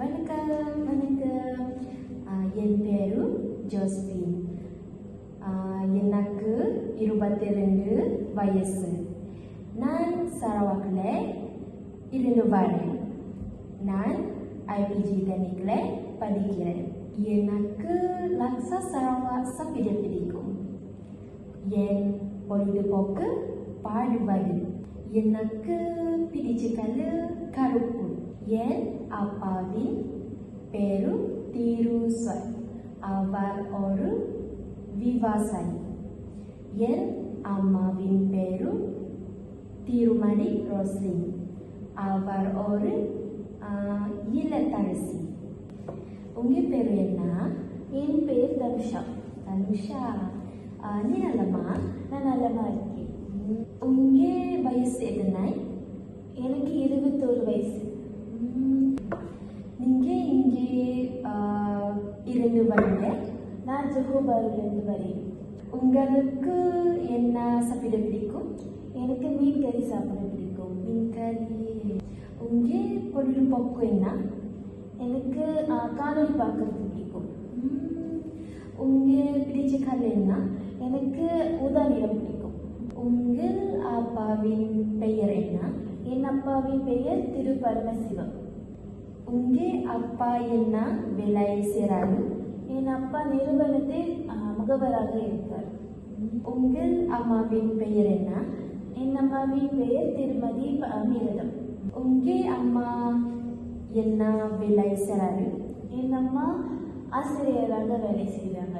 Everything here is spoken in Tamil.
வணக்கம் வணக்கம். என் பேரு ஜோஸ்பின். எனக்கு 22 வயசு. நான் சரவாக்கில் இருந்து வரேன். நான் ஐபிஜி டெக்னிக்கில் படிக்கிறேன். எனக்கு laksa Sarawak sangat பிடிக்கும். என் பொழுதுபோக்கு பாடுவது. எனக்கு பிடிச்ச கலர் கருப்பு. என் அப்பாவின் பேரு திருஸ்வன். அவர் ஒரு விவசாயி. என் அம்மாவின் பேரு திருமதி ரோஸ்லின். அவர் ஒரு இல்லத்தரசி. உங்கள் பேர் என்ன? என் பேர் தனுஷா. தனுஷா, நீ நல்லமா? நான் நல்லமா இருக்கேன். உங்கள் வயசு எத்தனை? எனக்கு 21 வயசு. நீங்கள் இங்கே இருந்து வரீங்க? நான் ஜோஹோபாரிலிருந்து வரேன். உங்களுக்கு என்ன சாப்பிட பிடிக்கும்? எனக்கு மீன் கறி சாப்பிட பிடிக்கும். மீன் கறி. உங்கள் பொழுதுபோக்கு என்ன? எனக்கு காணொலி பார்க்கறது பிடிக்கும். உங்கள் பிடிச்ச கலர் என்ன? எனக்கு ஊதா நிறம் பிடிக்கும். உங்கள் அப்பாவின் பெயர் என்ன? என் அப்பாவின் பெயர் திரு பரமசிவம். உங்கள் அப்பா என்ன வேலை செய்கிறாரு? என் அப்பா நிறுவனத்தில் முகவராக இருக்கார். உங்கள் அம்மாவின் பெயர் என்ன? என் அம்மாவின் பெயர் திருமதி மீரதம். உங்கள் அம்மா என்ன வேலை செய்கிறாரு? என் அம்மா ஆசிரியராக வேலை செய்கிறார்.